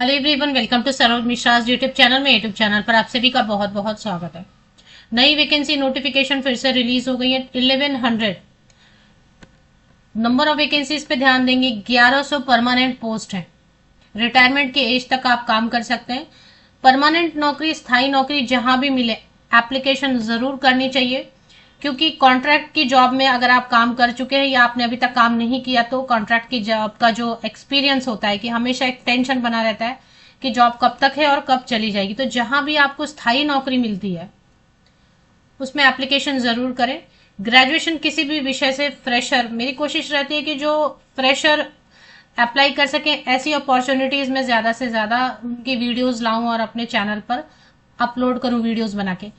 Hello everyone, welcome to Saroj Mishra's YouTube channel में। YouTube channel पर आप सभी का बहुत बहुत स्वागत है। नई वैकेंसी नोटिफिकेशन फिर से रिलीज हो गई है। 1100 नंबर ऑफ वैकेंसीज पे ध्यान देंगे। 1100 परमानेंट पोस्ट है। रिटायरमेंट की एज तक आप काम कर सकते हैं। परमानेंट नौकरी, स्थायी नौकरी जहां भी मिले एप्लीकेशन जरूर करनी चाहिए, क्योंकि कॉन्ट्रैक्ट की जॉब में अगर आप काम कर चुके हैं या आपने अभी तक काम नहीं किया तो कॉन्ट्रैक्ट की जॉब का जो एक्सपीरियंस होता है कि हमेशा एक टेंशन बना रहता है कि जॉब कब तक है और कब चली जाएगी। तो जहां भी आपको स्थायी नौकरी मिलती है उसमें एप्लीकेशन जरूर करें। ग्रेजुएशन किसी भी विषय से फ्रेशर, मेरी कोशिश रहती है कि जो फ्रेशर अप्लाई कर सकें ऐसी अपॉर्चुनिटीज में ज्यादा से ज्यादा उनकी वीडियोस लाऊं और अपने चैनल पर अपलोड करूं वीडियोस बना के।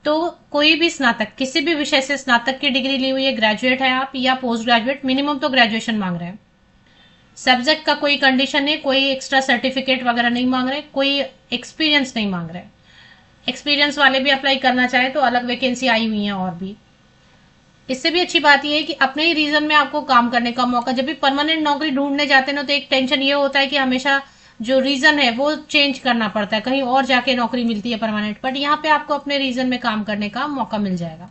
तो कोई भी स्नातक, किसी भी विषय से स्नातक की डिग्री ली हुई है, ग्रेजुएट है आप या पोस्ट ग्रेजुएट, मिनिमम तो ग्रेजुएशन मांग रहे हैं। सब्जेक्ट का कोई कंडीशन नहीं, कोई एक्स्ट्रा सर्टिफिकेट वगैरह नहीं मांग रहे, कोई एक्सपीरियंस नहीं मांग रहे। एक्सपीरियंस वाले भी अप्लाई करना चाहे तो अलग वैकेंसी आई हुई है। और भी इससे भी अच्छी बात यह है कि अपने ही रीजन में आपको काम करने का मौका, जब भी परमानेंट नौकरी ढूंढने जाते हैं ना तो एक टेंशन ये होता है कि हमेशा जो रीजन है वो चेंज करना पड़ता है, कहीं और जाके नौकरी मिलती है परमानेंट, बट यहाँ पे आपको अपने रीजन में काम करने का मौका मिल जाएगा।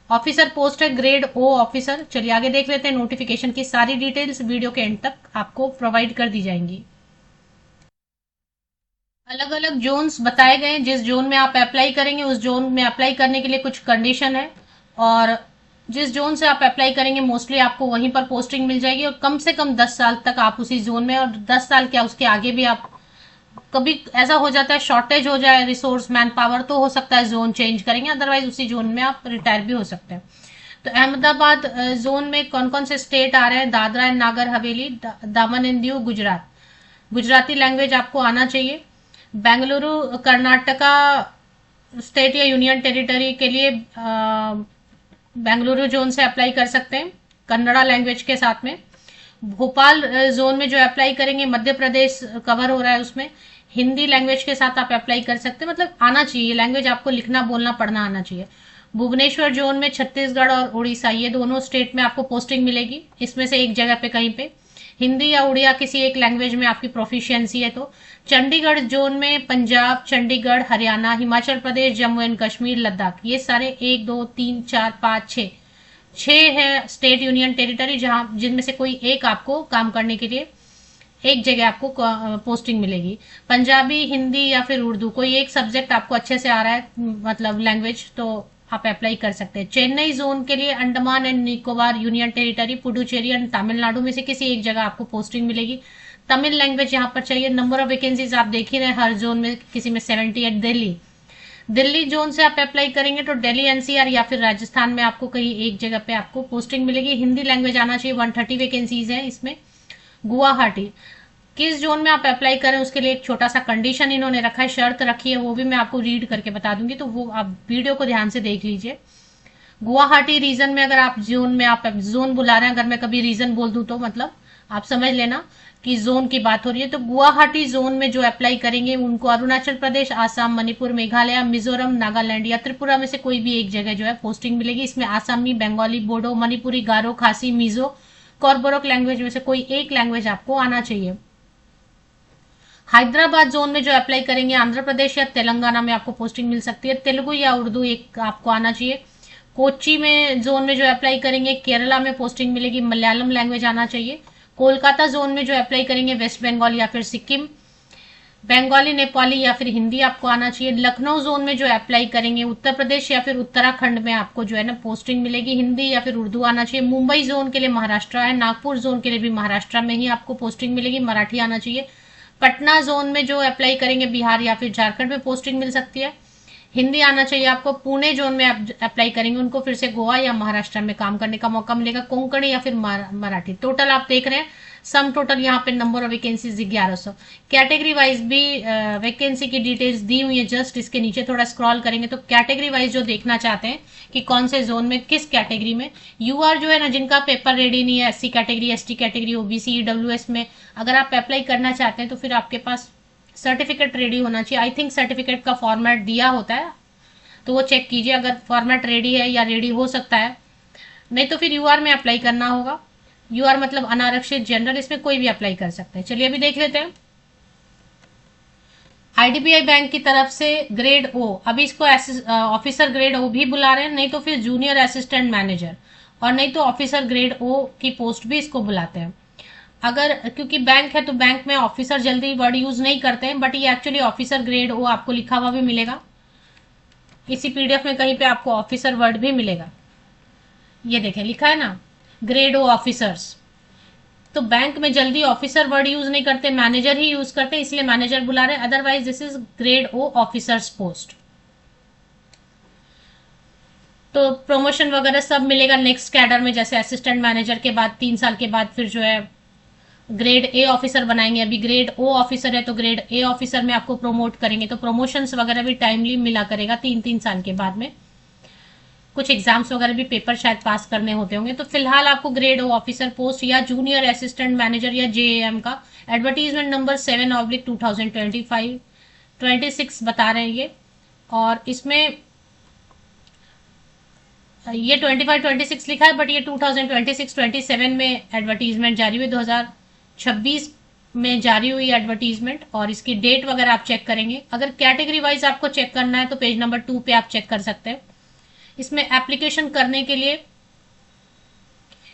ऑफिसर पोस्ट है, ग्रेड ओ ऑफिसर। चलिए आगे देख लेते हैं। नोटिफिकेशन की सारी डिटेल्स वीडियो के एंड तक आपको प्रोवाइड कर दी जाएंगी। अलग अलग जोन्स बताए गए हैं। जिस जोन में आप अप्लाई करेंगे उस जोन में अप्लाई करने के लिए कुछ कंडीशन है, और जिस जोन से आप अप्लाई करेंगे मोस्टली आपको वहीं पर पोस्टिंग मिल जाएगी। और कम से कम 10 साल तक आप उसी जोन में, और 10 साल क्या उसके आगे भी आप, कभी ऐसा हो जाता है शॉर्टेज हो जाए रिसोर्स मैन पावर तो हो सकता है जोन चेंज करेंगे, अदरवाइज उसी जोन में आप रिटायर भी हो सकते हैं। तो अहमदाबाद जोन में कौन कौन से स्टेट आ रहे हैं? दादरा एंड नागर हवेली, दामन एंड दीव, गुजरात। गुजराती लैंग्वेज आपको आना चाहिए। बेंगलुरु कर्नाटका स्टेट या यूनियन टेरिटरी के लिए बेंगलुरु जोन से अप्लाई कर सकते हैं कन्नड़ा लैंग्वेज के साथ में। भोपाल जोन में जो अप्लाई करेंगे, मध्य प्रदेश कवर हो रहा है, उसमें हिंदी लैंग्वेज के साथ आप अप्लाई कर सकते हैं। मतलब आना चाहिए लैंग्वेज, आपको लिखना बोलना पढ़ना आना चाहिए। भुवनेश्वर जोन में छत्तीसगढ़ और उड़ीसा, ये दोनों स्टेट में आपको पोस्टिंग मिलेगी। इसमें से एक जगह पे कहीं पे हिंदी या उड़िया किसी एक लैंग्वेज में आपकी प्रोफिशिएंसी है तो। चंडीगढ़ जोन में पंजाब, चंडीगढ़, हरियाणा, हिमाचल प्रदेश, जम्मू एंड कश्मीर, लद्दाख, ये सारे 1 2 3 4 5 6 6 है स्टेट यूनियन टेरिटरी, जहां जिनमें से कोई एक आपको काम करने के लिए एक जगह आपको पोस्टिंग मिलेगी। पंजाबी, हिंदी या फिर उर्दू, कोई एक सब्जेक्ट आपको अच्छे से आ रहा है, मतलब लैंग्वेज, तो आप अप्लाई कर सकते हैं। चेन्नई जोन के लिए Andaman and Nicobar union territory, Puducherry and Tamil Nadu में से किसी एक जगह आपको पोस्टिंग मिलेगी। तमिल लैंग्वेज यहाँ पर चाहिए। नंबर ऑफ वैकेंसीज आप देख ही रहे हैं, हर जोन में किसी में 78। दिल्ली, दिल्ली जोन से आप अप्लाई करेंगे तो दिल्ली एनसीआर या फिर राजस्थान में आपको कहीं एक जगह पे आपको पोस्टिंग मिलेगी। हिंदी लैंग्वेज आना चाहिए। 130 वैकेंसीज हैं इसमें। गुवाहाटी, किस जोन में आप अप्लाई करें उसके लिए एक छोटा सा कंडीशन इन्होंने रखा है, शर्त रखी है, वो भी मैं आपको रीड करके बता दूंगी, तो वो आप वीडियो को ध्यान से देख लीजिए। गुवाहाटी रीजन में अगर आप जोन में, आप जोन बुला रहे हैं, अगर मैं कभी रीजन बोल दूं तो मतलब आप समझ लेना कि जोन की बात हो रही है। तो गुवाहाटी जोन में जो अप्लाई करेंगे उनको अरुणाचल प्रदेश, आसाम, मणिपुर, मेघालय, मिजोरम, नागालैंड या त्रिपुरा में से कोई भी एक जगह जो है पोस्टिंग मिलेगी। इसमें आसामी, बंगाली, बोडो, मणिपुरी, गारो, खासी, मिजो, कॉर्बोरक लैंग्वेज में से कोई एक लैंग्वेज आपको आना चाहिए। हैदराबाद जोन में जो अप्लाई करेंगे, आंध्र प्रदेश या तेलंगाना में आपको पोस्टिंग मिल सकती है। तेलुगु या उर्दू एक आपको आना चाहिए। कोच्चि में जोन में जो अप्लाई करेंगे, केरला में पोस्टिंग मिलेगी, मलयालम लैंग्वेज आना चाहिए। कोलकाता जोन में जो अप्लाई करेंगे, वेस्ट बंगाल या फिर सिक्किम, बंगाली, नेपाली या फिर हिंदी आपको आना चाहिए। लखनऊ जोन में जो अप्लाई करेंगे, उत्तर प्रदेश या फिर उत्तराखंड में आपको जो है ना पोस्टिंग मिलेगी, हिंदी या फिर उर्दू आना चाहिए। मुंबई जोन के लिए महाराष्ट्र है। नागपुर जोन के लिए भी महाराष्ट्र में ही आपको पोस्टिंग मिलेगी, मराठी आना चाहिए। पटना जोन में जो अप्लाई करेंगे, बिहार या फिर झारखंड में पोस्टिंग मिल सकती है, हिंदी आना चाहिए आपको। पुणे जोन में आप अप्लाई करेंगे उनको फिर से गोवा या महाराष्ट्र में काम करने का मौका मिलेगा, कोंकणी या फिर मराठी। टोटल आप देख रहे हैं, सम टोटल यहाँ पे number of vacancies 1100। Category wise भी वैकेंसी की डिटेल्स दी हुई है, जस्ट इसके नीचे थोड़ा स्क्रॉल करेंगे तो कैटेगरी वाइज जो देखना चाहते हैं कि कौन से जोन में किस कैटेगरी में, यूआर जो है ना, जिनका पेपर रेडी नहीं है, SC category, ST category, OBC, EWS में अगर आप अप्लाई करना चाहते हैं तो फिर आपके पास सर्टिफिकेट रेडी होना चाहिए। आई थिंक सर्टिफिकेट का फॉर्मेट दिया होता है तो वो चेक कीजिए अगर फॉर्मेट रेडी है या रेडी हो सकता है, नहीं तो फिर यूआर में अप्लाई करना होगा। यूआर मतलब अनारक्षित जनरल, इसमें कोई भी अप्लाई कर सकते हैं। चलिए अभी देख लेते हैं। आईडीबीआई बैंक की तरफ से ग्रेड ओ, अभी इसको ऑफिसर ग्रेड ओ भी बुला रहे हैं, नहीं तो फिर जूनियर असिस्टेंट मैनेजर, और नहीं तो ऑफिसर ग्रेड ओ की पोस्ट भी इसको बुलाते हैं। अगर क्योंकि बैंक है तो बैंक में ऑफिसर जल्दी वर्ड यूज नहीं करते हैं, बट ये एक्चुअली ऑफिसर ग्रेड ओ आपको लिखा हुआ भी मिलेगा, इसी पीडीएफ में कहीं पे आपको ऑफिसर वर्ड भी मिलेगा। ये देखें लिखा है ना, ग्रेड ओ ऑफिसर्स। तो बैंक में जल्दी ऑफिसर वर्ड यूज नहीं करते, मैनेजर ही यूज करते हैं, इसलिए मैनेजर बुला रहे हैं, otherwise this is grade O officers post. तो प्रमोशन वगैरह सब मिलेगा नेक्स्ट कैडर में, जैसे असिस्टेंट मैनेजर के बाद 3 साल के बाद फिर जो है ग्रेड ए ऑफिसर बनाएंगे। अभी ग्रेड ओ ऑफिसर है तो ग्रेड ए ऑफिसर में आपको प्रमोट करेंगे, तो प्रमोशंस वगैरह भी टाइमली मिला करेगा 3-3 साल के बाद में। कुछ एग्जाम्स वगैरह भी पेपर शायद पास करने होते होंगे। तो फिलहाल आपको ग्रेड ओ ऑफिसर पोस्ट या जूनियर असिस्टेंट मैनेजर या जेएएम का एडवर्टीजमेंट नंबर 7/2025-26 बता रहे हैं ये। और इसमें ये 25-26 लिखा है, बट ये 2026-27 में एडवर्टीजमेंट जारी हुई, 2026 में जारी हुई एडवर्टीजमेंट। और इसकी डेट वगैरह आप चेक करेंगे। अगर कैटेगरी वाइज आपको चेक करना है तो पेज नंबर 2 पे आप चेक कर सकते हैं। इसमें एप्लीकेशन करने के लिए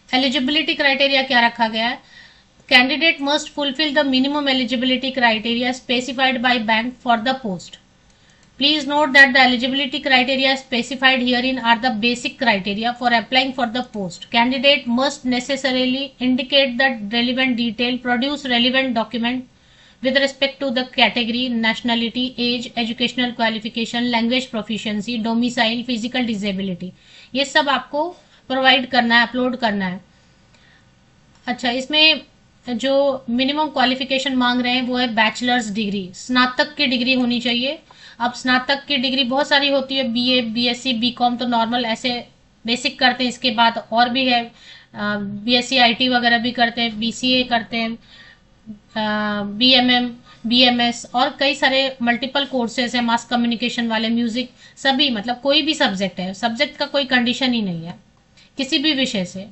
एलिजिबिलिटी क्राइटेरिया क्या रखा गया है, candidate must fulfil the minimum eligibility criteria specified by bank for the post. Please note that the eligibility criteria specified herein are the basic criteria for applying for the post. Candidate must necessarily indicate the relevant detail, produce relevant document with respect to the category, nationality, age, educational qualification, language proficiency, domicile, physical disability. ये सब आपको provide करना है, upload करना है। अच्छा, इसमें जो मिनिमम क्वालिफिकेशन मांग रहे हैं वो है बैचलर्स डिग्री, स्नातक की डिग्री होनी चाहिए। अब स्नातक की डिग्री बहुत सारी होती है, बीए, बीएससी, बीकॉम तो नॉर्मल ऐसे बेसिक करते हैं, इसके बाद और भी है, बीएससी आईटी वगैरह भी करते हैं, बीसीए करते हैं, बीएमएम, बीएमएस और कई सारे मल्टीपल कोर्सेज है, मास कम्युनिकेशन वाले, म्यूजिक, सभी, मतलब कोई भी सब्जेक्ट है, सब्जेक्ट का कोई कंडीशन ही नहीं है, किसी भी विषय से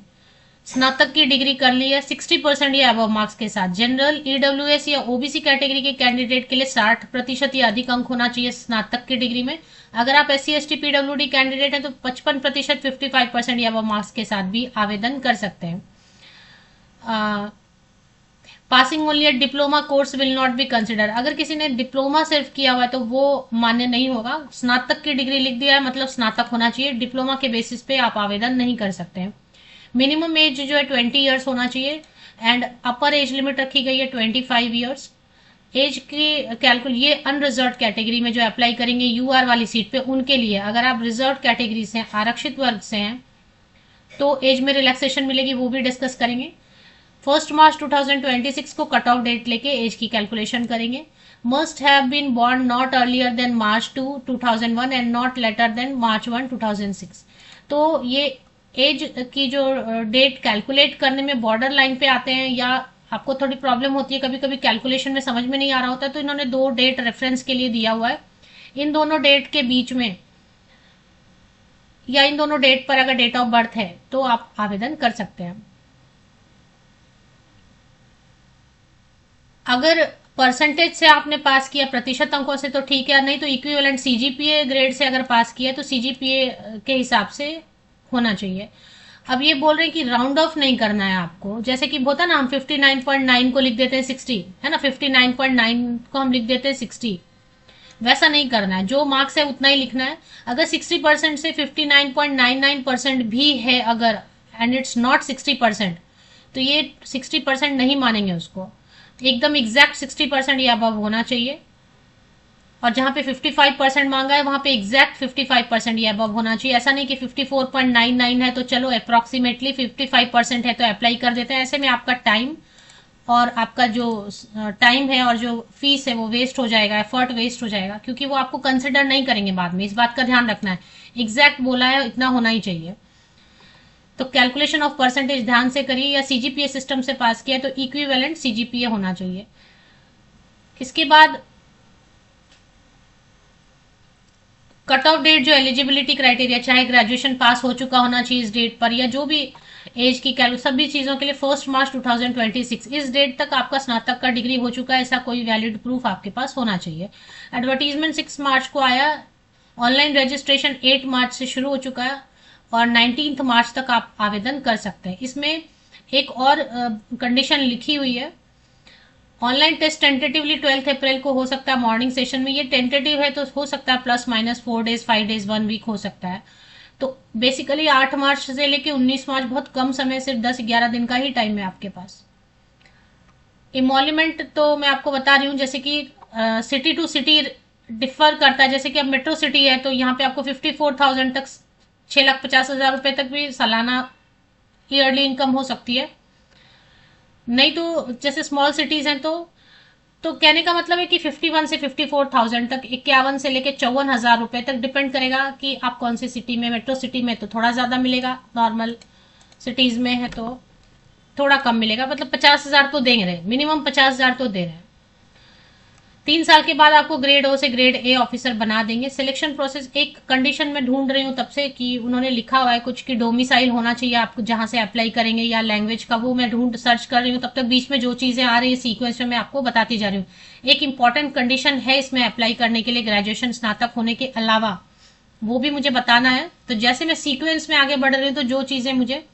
स्नातक की डिग्री कर ली है 60% या अबव मार्क्स के साथ। जनरल, ईडब्ल्यूएस या ओबीसी कैटेगरी के कैंडिडेट के लिए 60% या अधिक अंक होना चाहिए स्नातक की डिग्री में। अगर आप एससी एसटी पीडब्ल्यूडी कैंडिडेट हैं तो 55% 55% या अबव मार्क्स के साथ भी आवेदन कर सकते हैं। Passing only at diploma course will not be consider. अगर किसी ने डिप्लोमा सिर्फ किया हुआ है तो वो मान्य नहीं होगा। स्नातक की डिग्री लिख दिया है मतलब स्नातक होना चाहिए, डिप्लोमा के बेसिस पे आप आवेदन नहीं कर सकते हैं। मिनिमम एज जो है 20 ईयर्स होना चाहिए एंड अपर एज लिमिट रखी गई है 25 ईयर्स। एज की कैलकुल ये अनरिजर्व कैटेगरी में जो अप्लाई करेंगे यूआर वाली सीट पे उनके लिए, अगर आप रिजर्व कैटेगरी से, आरक्षित वर्ग से हैं तो एज में रिलैक्सेशन मिलेगी, वो भी डिस्कस करेंगे। 1 मार्च 2026 को कट ऑफ डेट लेके एज की कैलकुलेशन करेंगे। Must have been born not earlier than March 2, 2001 and not later than March 1, 2006। तो ये एज की जो डेट कैलकुलेट करने में बॉर्डर लाइन पे आते हैं या आपको थोड़ी प्रॉब्लम होती है, कभी कभी कैलकुलेशन में समझ में नहीं आ रहा होता है, तो इन्होंने 2 डेट रेफरेंस के लिए दिया हुआ है। इन दोनों डेट के बीच में या इन दोनों डेट पर अगर डेट ऑफ बर्थ है तो आप आवेदन कर सकते हैं। अगर परसेंटेज से आपने पास किया, प्रतिशत अंकों से, तो ठीक है, नहीं तो इक्विवेलेंट सीजीपीए ग्रेड से अगर पास किया तो सीजीपीए के हिसाब से होना चाहिए। अब ये बोल रहे हैं कि राउंड ऑफ नहीं करना है आपको, जैसे कि होता ना हम 59.9 को लिख देते हैं 60, है ना, 59.9 को हम लिख देते हैं 60, वैसा नहीं करना है। जो मार्क्स है उतना ही लिखना है। अगर 60% से 59.99% भी है अगर, एंड इट्स नॉट 60%, तो ये 60% नहीं मानेंगे उसको, एकदम एग्जैक्ट 60% या अबव होना चाहिए। और जहां पे 55% मांगा है वहां पे एग्जैक्ट 55% या अबव होना चाहिए। ऐसा नहीं कि 54.99 है तो चलो अप्रोक्सीमेटली 55% है तो अप्लाई कर देते हैं। ऐसे में आपका टाइम और आपका जो टाइम है और जो फीस है वो वेस्ट हो जाएगा, एफर्ट वेस्ट हो जाएगा, क्योंकि वो आपको कंसिडर नहीं करेंगे बाद में। इस बात का ध्यान रखना है, एग्जैक्ट बोला है इतना होना ही चाहिए। तो कैलकुलेशन ऑफ परसेंटेज ध्यान से करिए, या सीजीपीए सिस्टम से पास किया तो इक्विवेलेंट सीजीपीए होना चाहिए। इसके बाद कट ऑफ डेट जो एलिजिबिलिटी क्राइटेरिया, चाहे ग्रेजुएशन पास हो चुका होना चाहिए इस डेट पर, या जो भी एज की कैल सभी चीजों के लिए 1 मार्च 2026 इस डेट तक आपका स्नातक का डिग्री हो चुका है, ऐसा कोई वैलिड प्रूफ आपके पास होना चाहिए। एडवर्टीजमेंट 6 मार्च को आया। ऑनलाइन रजिस्ट्रेशन 8 मार्च से शुरू हो चुका है और 19 मार्च तक आप आवेदन कर सकते हैं। इसमें एक और कंडीशन लिखी हुई है, ऑनलाइन टेस्ट टेंटेटिवली 12 अप्रैल को हो सकता है मॉर्निंग सेशन में। ये टेंटेटिव है तो हो सकता है ±4 डेज 5 डेज 1 वीक हो सकता है। तो बेसिकली 8 मार्च से लेके 19 मार्च बहुत कम समय, सिर्फ 10-11 दिन का ही टाइम है आपके पास। इमोल्यूमेंट तो मैं आपको बता रही हूँ, जैसे कि सिटी टू सिटी डिफर करता है। जैसे कि अब मेट्रो सिटी है तो यहाँ पे आपको 54,000 तक, 6,50,000 रुपए तक भी सालाना ईयरली इनकम हो सकती है। नहीं तो जैसे स्मॉल सिटीज हैं तो कहने का मतलब है कि 51 से 54,000 तक, 51 से लेके 54,000 रुपए तक डिपेंड करेगा कि आप कौन सी सिटी में। मेट्रो सिटी में तो थोड़ा ज्यादा मिलेगा, नॉर्मल सिटीज में है तो थोड़ा कम मिलेगा। मतलब 50,000 तो दे रहे हैं, मिनिमम 50,000 तो दे रहे हैं। 3 साल के बाद आपको ग्रेड ओ से ग्रेड ए ऑफिसर बना देंगे। सिलेक्शन प्रोसेस एक कंडीशन में ढूंढ रही हूँ तब से कि उन्होंने लिखा हुआ है कुछ कि डोमिसाइल होना चाहिए आपको जहां से अप्लाई करेंगे, या लैंग्वेज का, वो मैं ढूंढ सर्च कर रही हूँ। तब तक बीच में जो चीजें आ रही है सीक्वेंस में मैं आपको बताती जा रही हूँ। एक इंपॉर्टेंट कंडीशन है इसमें अप्लाई करने के लिए ग्रेजुएशन स्नातक होने के अलावा, वो भी मुझे बताना है। तो जैसे मैं सीक्वेंस में आगे बढ़ रही हूँ तो जो चीजें मुझे,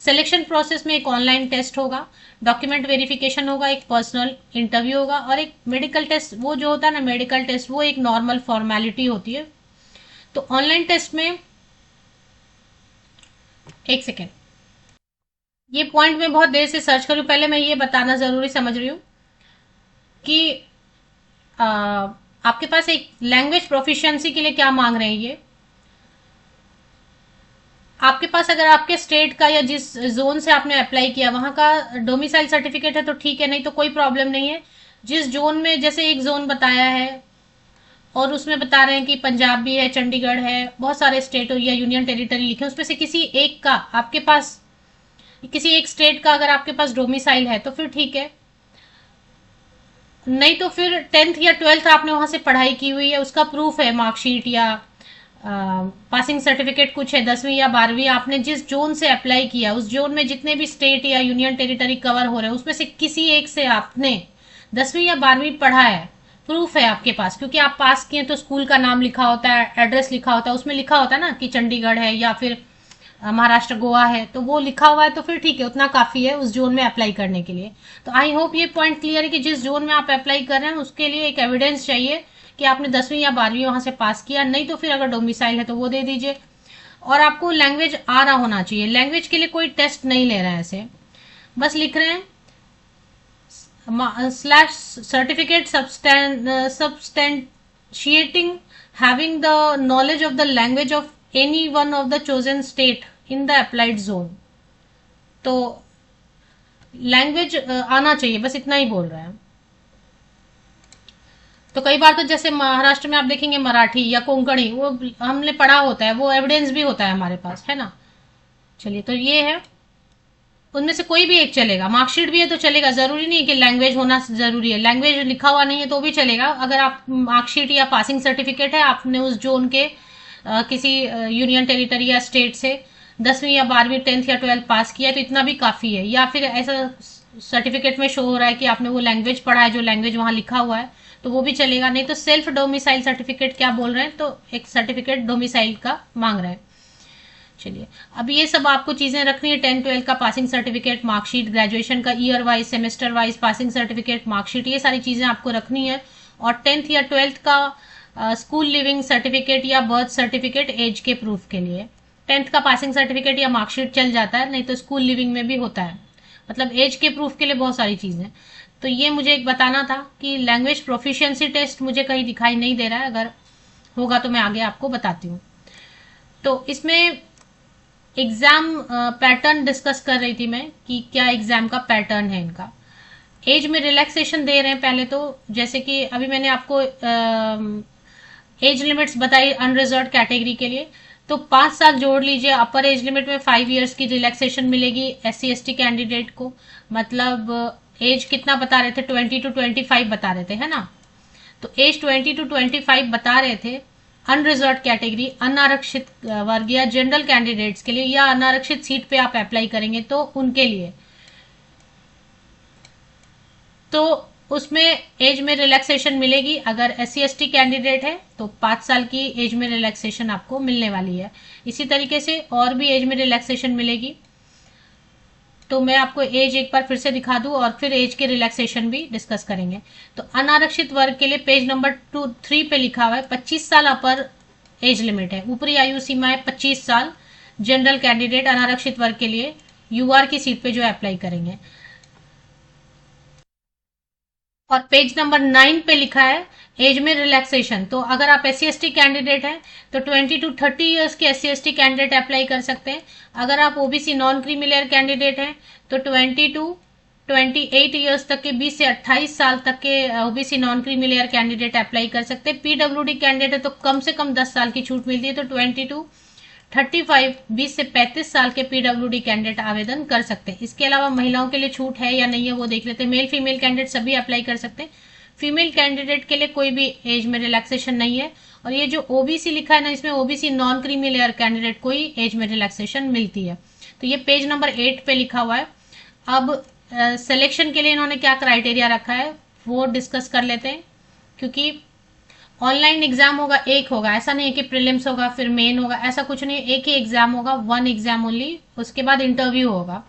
सिलेक्शन प्रोसेस में एक ऑनलाइन टेस्ट होगा, डॉक्यूमेंट वेरिफिकेशन होगा, एक पर्सनल इंटरव्यू होगा और एक मेडिकल टेस्ट। वो जो होता है ना मेडिकल टेस्ट, वो एक नॉर्मल फॉर्मेलिटी होती है। तो ऑनलाइन टेस्ट में, एक सेकेंड, ये पॉइंट मैं बहुत देर से सर्च करूँ, पहले मैं ये बताना जरूरी समझ रही हूँ कि आ, आपके पास एक लैंग्वेज प्रोफिशिएंसी के लिए क्या मांग रहे हैं ये। आपके पास अगर आपके स्टेट का या जिस जोन से आपने अप्लाई किया वहां का डोमिसाइल सर्टिफिकेट है तो ठीक है, नहीं तो कोई प्रॉब्लम नहीं है। जिस जोन में, जैसे एक जोन बताया है और उसमें बता रहे हैं कि पंजाब भी है, चंडीगढ़ है, बहुत सारे स्टेट या यूनियन टेरिटरी लिखे, उसमें से किसी एक का आपके पास, किसी एक स्टेट का अगर आपके पास डोमिसाइल है तो फिर ठीक है। नहीं तो फिर 10th या 12th आपने वहां से पढ़ाई की हुई है, उसका प्रूफ है, मार्कशीट या पासिंग सर्टिफिकेट कुछ है, 10वीं या 12वीं आपने जिस जोन से अप्लाई किया, उस जोन में जितने भी स्टेट या यूनियन टेरिटरी कवर हो रहे हैं उसमें से किसी एक से आपने 10वीं या 12वीं पढ़ा है, प्रूफ है आपके पास, क्योंकि आप पास किए तो स्कूल का नाम लिखा होता है, एड्रेस लिखा होता है, उसमें लिखा होता है ना कि चंडीगढ़ है या फिर महाराष्ट्र गोवा है, तो वो लिखा हुआ है तो फिर ठीक है, उतना काफी है उस जोन में अप्लाई करने के लिए। तो आई होप ये पॉइंट क्लियर है कि जिस जोन में आप अप्लाई कर रहे हैं उसके लिए एक एविडेंस चाहिए कि आपने 10वीं या 12वीं वहां से पास किया। नहीं तो फिर अगर डोमिसाइल है तो वो दे दीजिए। और आपको लैंग्वेज आ रहा होना चाहिए। लैंग्वेज के लिए कोई टेस्ट नहीं ले रहे हैं, ऐसे बस लिख रहे हैं slash certificate substantiating having the knowledge of the language of any one of the chosen state in the applied zone। तो लैंग्वेज आना चाहिए, बस इतना ही बोल रहा है। तो कई बार तो जैसे महाराष्ट्र में आप देखेंगे मराठी या कोंकणी, वो हमने पढ़ा होता है, वो एविडेंस भी होता है हमारे पास, है ना। चलिए, तो ये है, उनमें से कोई भी एक चलेगा। मार्कशीट भी है तो चलेगा, जरूरी नहीं कि लैंग्वेज होना जरूरी है। लैंग्वेज लिखा हुआ नहीं है तो भी चलेगा। अगर आप मार्कशीट या पासिंग सर्टिफिकेट है, आपने उस जोन के किसी यूनियन टेरिटरी या स्टेट से 10वीं या 12वीं 10th या 12th पास किया तो इतना भी काफी है। या फिर ऐसा सर्टिफिकेट में शो हो रहा है कि आपने वो लैंग्वेज पढ़ा है जो लैंग्वेज वहां लिखा हुआ है, तो वो भी चलेगा। नहीं तो सेल्फ डोमिसाइल सर्टिफिकेट क्या बोल रहे हैं, तो एक सर्टिफिकेट डोमिसाइल का मांग रहे हैं। चलिए, अब ये सब आपको चीजें रखनी है। 10th 12th का पासिंग सर्टिफिकेट, मार्कशीट, ग्रेजुएशन का year wise, semester wise passing certificate, marksheet, ये सारी चीजें आपको रखनी है। और 10th या 12th का स्कूल लिविंग सर्टिफिकेट या बर्थ सर्टिफिकेट एज के प्रूफ के लिए। 10th का पासिंग सर्टिफिकेट या मार्कशीट चल जाता है, नहीं तो स्कूल लिविंग में भी होता है, मतलब एज के प्रूफ के लिए बहुत सारी चीजें। तो ये मुझे एक बताना था कि लैंग्वेज प्रोफिशिएंसी टेस्ट मुझे कहीं दिखाई नहीं दे रहा है, अगर होगा तो मैं आगे आपको बताती हूँ। तो इसमें एग्जाम पैटर्न डिस्कस कर रही थी मैं कि क्या एग्जाम का पैटर्न है इनका। एज में रिलैक्सेशन दे रहे हैं पहले तो, जैसे कि अभी मैंने आपको एज लिमिट्स बताई अनरिजर्व कैटेगरी के लिए, तो 5 साल जोड़ लीजिए। अपर एज लिमिट में 5 इयर्स की रिलैक्सेशन मिलेगी SC ST कैंडिडेट को। मतलब एज कितना बता रहे थे, 20 to 25 बता रहे थे, है ना। तो एज 20 to 25 बता रहे थे, अनरिजर्व कैटेगरी, अनारक्षित वर्ग या जनरल कैंडिडेट्स के लिए, या अनारक्षित सीट पे आप अप्लाई करेंगे तो उनके लिए, तो उसमें एज में रिलैक्सेशन मिलेगी। अगर SC ST कैंडिडेट है तो 5 साल की एज में रिलैक्सेशन आपको मिलने वाली है। इसी तरीके से और भी एज में रिलैक्सेशन मिलेगी। तो मैं आपको एज एक बार फिर से दिखा दूं और फिर एज के रिलैक्सेशन भी डिस्कस करेंगे। तो अनारक्षित वर्ग के लिए पेज नंबर 3 पे लिखा हुआ है 25 साल अपर एज लिमिट है, ऊपरी आयु सीमा है 25 साल। जनरल कैंडिडेट अनारक्षित वर्ग के लिए UR की सीट पे जो अप्लाई करेंगे। और पेज नंबर 9 पे लिखा है एज में रिलैक्सेशन। तो अगर आप SC ST कैंडिडेट हैं तो 20 to 30 ईयर्स के SC ST कैंडिडेट अप्लाई कर सकते हैं। अगर आप OBC non creamy layer candidate हैं तो 20 to 28 ईयर्स तक के, 20 से 28 साल तक के OBC non creamy layer candidate apply कर सकते हैं। PWD कैंडिडेट है तो कम से कम 10 साल की छूट मिलती है, तो 20 to 35, 20 से 35 साल के PWD कैंडिडेट आवेदन कर सकते हैं। इसके अलावा महिलाओं के लिए छूट है या नहीं है वो देख लेते हैं। मेल फीमेल कैंडिडेट सभी अप्लाई कर सकते हैं। फीमेल कैंडिडेट के लिए कोई भी एज में रिलैक्सेशन नहीं है। और ये जो OBC लिखा है ना, इसमें OBC non creamy layer candidate को ही एज में रिलैक्सेशन मिलती है। तो ये पेज नंबर 8 पे लिखा हुआ है। अब सिलेक्शन के लिए इन्होंने क्या क्राइटेरिया रखा है वो डिस्कस कर लेते हैं। क्योंकि ऑनलाइन एग्जाम होगा, एक होगा, ऐसा नहीं है कि प्रीलिम्स होगा फिर मेन होगा, ऐसा कुछ नहीं। एक ही एग्जाम होगा, 1 एग्जाम ओनली, उसके बाद इंटरव्यू होगा।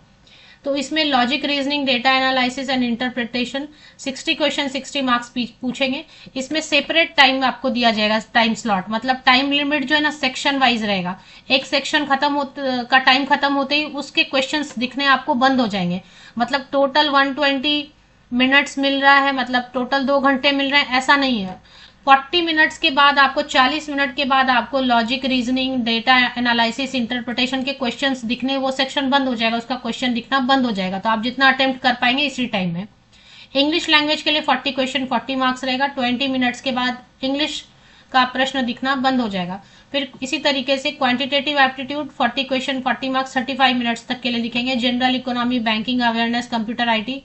तो इसमें logic, reasoning, data analysis and interpretation 60 question 60 marks पूछेंगे। इसमें सेपरेट टाइम आपको दिया जाएगा, टाइम स्लॉट, मतलब टाइम लिमिट जो है ना सेक्शन वाइज रहेगा। एक सेक्शन का टाइम खत्म होते ही उसके क्वेश्चंस दिखने आपको बंद हो जाएंगे। मतलब टोटल 120 मिनट्स मिल रहा है, मतलब टोटल 2 घंटे मिल रहे हैं, ऐसा नहीं है। 40 मिनट्स के बाद आपको, 40 मिनट के बाद आपको logic, reasoning, data analysis, interpretation के क्वेश्चंस दिखने, वो सेक्शन बंद हो जाएगा, उसका क्वेश्चन दिखना बंद हो जाएगा। तो आप जितना अटेम्प्ट कर पाएंगे इसी टाइम में। इंग्लिश लैंग्वेज के लिए 40 क्वेश्चन 40 मार्क्स रहेगा। 20 मिनट्स के बाद इंग्लिश का प्रश्न दिखना बंद हो जाएगा। फिर इसी तरीके से quantitative aptitude 40 question 40 marks 35 minutes तक के लिए दिखेंगे। General economy, banking awareness, computer IT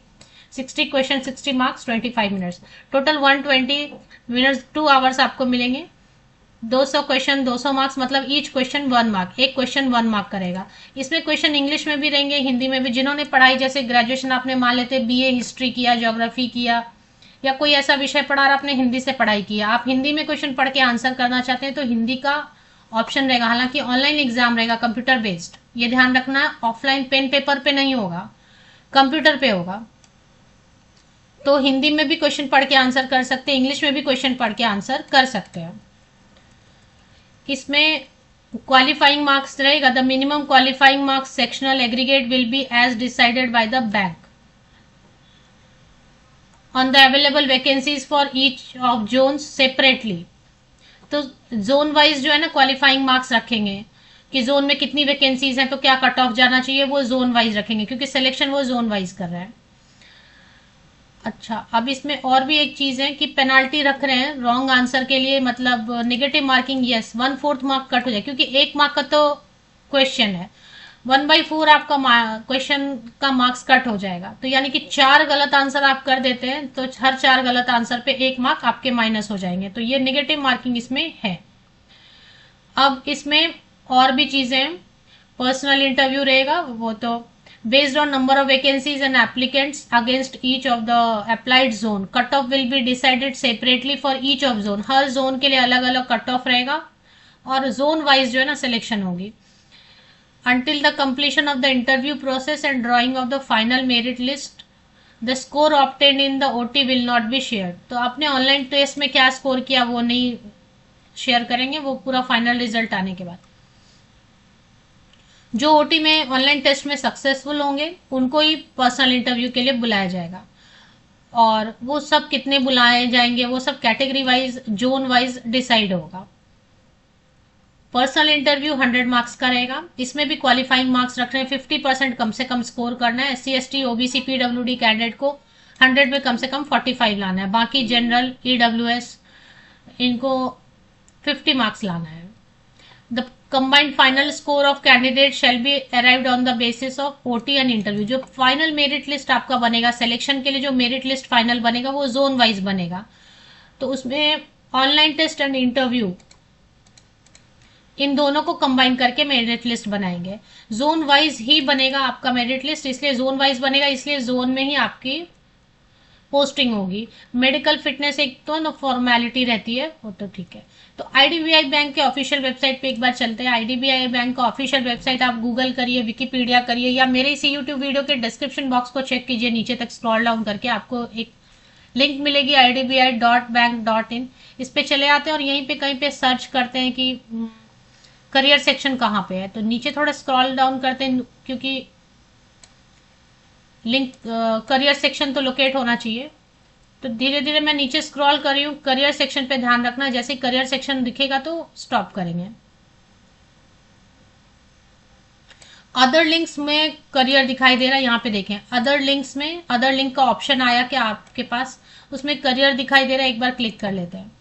60 question 60 marks 25 minutes, total 120 minutes, 2 hours आपको मिलेंगे। 200 क्वेश्चन 200 मार्क्स, मतलब ईच क्वेश्चन 1 मार्क, एक क्वेश्चन 1 मार्क करेगा। इसमें क्वेश्चन इंग्लिश में भी रहेंगे, हिंदी में भी। जिन्होंने पढ़ाई, जैसे ग्रेजुएशन आपने मान लेते BA हिस्ट्री किया, ज्योग्राफी किया, या कोई ऐसा विषय पढ़ा और आपने हिंदी से पढ़ाई किया, आप हिंदी में क्वेश्चन पढ़ के आंसर करना चाहते हैं तो हिंदी का ऑप्शन रहेगा। हालांकि ऑनलाइन एग्जाम रहेगा, कंप्यूटर बेस्ड, ये ध्यान रखना है। ऑफलाइन पेन पेपर पे नहीं होगा, कंप्यूटर पे होगा। तो हिंदी में भी क्वेश्चन पढ़ के आंसर कर सकते हैं, इंग्लिश में भी क्वेश्चन पढ़ के आंसर कर सकते हैं। इसमें क्वालिफाइंग मार्क्स रहेगा। The minimum qualifying marks sectional aggregate will be as decided by the bank on the available vacancies for each of zone separately. तो जोन वाइज जो है ना क्वालिफाइंग मार्क्स रखेंगे कि जोन में कितनी वैकेंसीज हैं तो क्या कट ऑफ जाना चाहिए, वो जोन वाइज रखेंगे, क्योंकि सिलेक्शन वो जोन वाइज कर रहा है। अच्छा, अब इसमें और भी एक चीज है कि पेनाल्टी रख रहे हैं रॉन्ग आंसर के लिए, मतलब negative marking, yes 1/4 mark cut हो जाए, क्योंकि 1 मार्क का तो क्वेश्चन है, 1/4 आपका क्वेश्चन का मार्क्स कट हो जाएगा। तो यानी कि 4 गलत आंसर आप कर देते हैं तो हर 4 गलत आंसर पे 1 मार्क आपके माइनस हो जाएंगे। तो ये नेगेटिव मार्किंग इसमें है। अब इसमें और भी चीजें, पर्सनल इंटरव्यू रहेगा, वो तो based on number of vacancies and applicants against each of the applied zone, cut off will be decided separately for each of zone। Her zone के लिए अलग अलग कट ऑफ रहेगा और जोन वाइज जो है ना सिलेक्शन होगी। until the completion of the interview process and drawing of the final merit list, the score obtained in the OT will not be shared। तो आपने ऑनलाइन टेस्ट में क्या स्कोर किया वो नहीं शेयर करेंगे, वो पूरा फाइनल रिजल्ट आने के बाद। जो OT में ऑनलाइन टेस्ट में सक्सेसफुल होंगे उनको ही पर्सनल इंटरव्यू के लिए बुलाया जाएगा। और वो सब कितने बुलाए जाएंगे वो सब category wise, zone wise decide होगा। पर्सनल इंटरव्यू 100 मार्क्स का रहेगा। इसमें भी क्वालिफाइंग मार्क्स रख रहे हैं, 50% कम से कम स्कोर करना है। SC ST OBC PWD candidate को 100 में कम से कम 45 लाना है। बाकी जनरल EWS इनको 50 मार्क्स लाना है। The combined final score of candidate shall be arrived on the basis of OT and interview। जो फाइनल मेरिट लिस्ट आपका बनेगा सिलेक्शन के लिए, जो मेरिट लिस्ट फाइनल बनेगा वो जोन वाइज बनेगा। तो उसमें ऑनलाइन टेस्ट एंड इंटरव्यू इन दोनों को कंबाइन करके मेरिट लिस्ट बनाएंगे। जोन वाइज ही बनेगा आपका मेरिट लिस्ट, इसलिए जोन वाइज बनेगा, इसलिए जोन में ही आपकी पोस्टिंग होगी। मेडिकल फिटनेस एक तो ना फॉर्मेलिटी रहती है, वो तो ठीक है। तो आईडीबीआई बैंक के ऑफिशियल वेबसाइट पे एक बार चलते हैं। आईडीबीआई बैंक का ऑफिशियल वेबसाइट आप गूगल करिए, विकिपीडिया करिए, या मेरे इसी यूट्यूब वीडियो के डिस्क्रिप्शन बॉक्स को चेक कीजिए, नीचे तक स्क्रॉल डाउन करके आपको एक लिंक मिलेगी idbi.bank.in। इस पे चले आते हैं और यहीं पे कहीं पे सर्च करते हैं कि करियर सेक्शन कहाँ पे है। तो नीचे थोड़ा स्क्रॉल डाउन करते हैं, क्योंकि लिंक करियर सेक्शन तो लोकेट होना चाहिए। तो धीरे धीरे मैं नीचे स्क्रॉल कर रही हूँ। करियर सेक्शन पे ध्यान रखना, जैसे करियर सेक्शन दिखेगा तो स्टॉप करेंगे। अदर लिंक्स में करियर दिखाई दे रहा है, यहाँ पे देखें अदर लिंक्स में अदर लिंक का ऑप्शन आया क्या आपके पास, उसमें करियर दिखाई दे रहा है, एक बार क्लिक कर लेते हैं।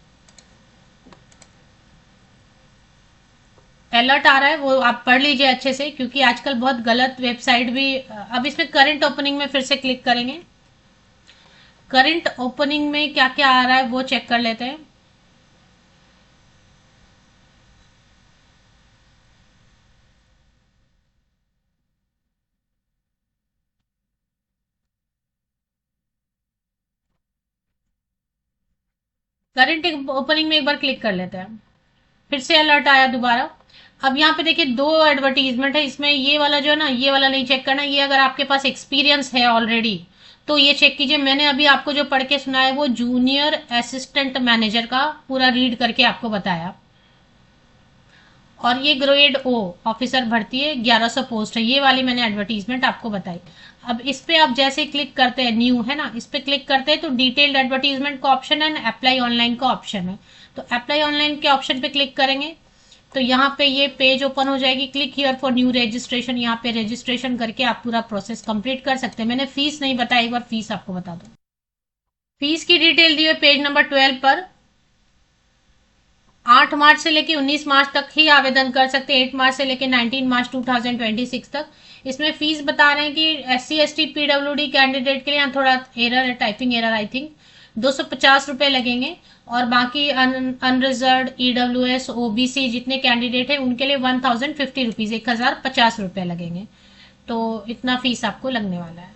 अलर्ट आ रहा है, वो आप पढ़ लीजिए अच्छे से, क्योंकि आजकल बहुत गलत वेबसाइट भी। अब इसमें करंट ओपनिंग में फिर से क्लिक करेंगे। करंट ओपनिंग में क्या क्या आ रहा है वो चेक कर लेते हैं। करंट ओपनिंग में एक बार क्लिक कर लेते हैं, फिर से अलर्ट आया दोबारा। अब यहाँ पे देखिए दो एडवर्टीजमेंट है, इसमें ये वाला जो है ना, ये वाला नहीं चेक करना। ये अगर आपके पास एक्सपीरियंस है ऑलरेडी तो ये चेक कीजिए। मैंने अभी आपको जो पढ़ के सुनाया वो जूनियर असिस्टेंट मैनेजर का पूरा रीड करके आपको बताया। और ये ग्रेड ओ ऑफिसर भर्ती है, 1100 पोस्ट है, ये वाली मैंने एडवर्टीजमेंट आपको बताई। अब इस पे आप जैसे क्लिक करते हैं, न्यू है ना, इस पे क्लिक करते हैं तो डिटेल्ड एडवर्टीजमेंट का ऑप्शन है, अप्लाई ऑनलाइन का ऑप्शन है। तो अप्लाई ऑनलाइन के ऑप्शन पे क्लिक करेंगे तो यहाँ पे ये पेज ओपन हो जाएगी। Click here for new registration, यहाँ पे रजिस्ट्रेशन करके आप पूरा प्रोसेस कंप्लीट कर सकते हैं। मैंने फीस नहीं बताया, एक बार फीस आपको बता दो। फीस की डिटेल दी है पेज नंबर 12 पर। 8 मार्च से लेकर 19 मार्च तक ही आवेदन कर सकते हैं, 8 मार्च से लेकर 19 मार्च 2026 तक। इसमें फीस बता रहे हैं कि SC ST PWD कैंडिडेट के लिए, यहाँ थोड़ा एरर है, टाइपिंग एरर आई थिंक, 250 रुपए लगेंगे। और बाकी अनरिजर्व EWS OBC जितने कैंडिडेट हैं उनके लिए 1050 रुपीज, 1050 रुपए लगेंगे। तो इतना फीस आपको लगने वाला है।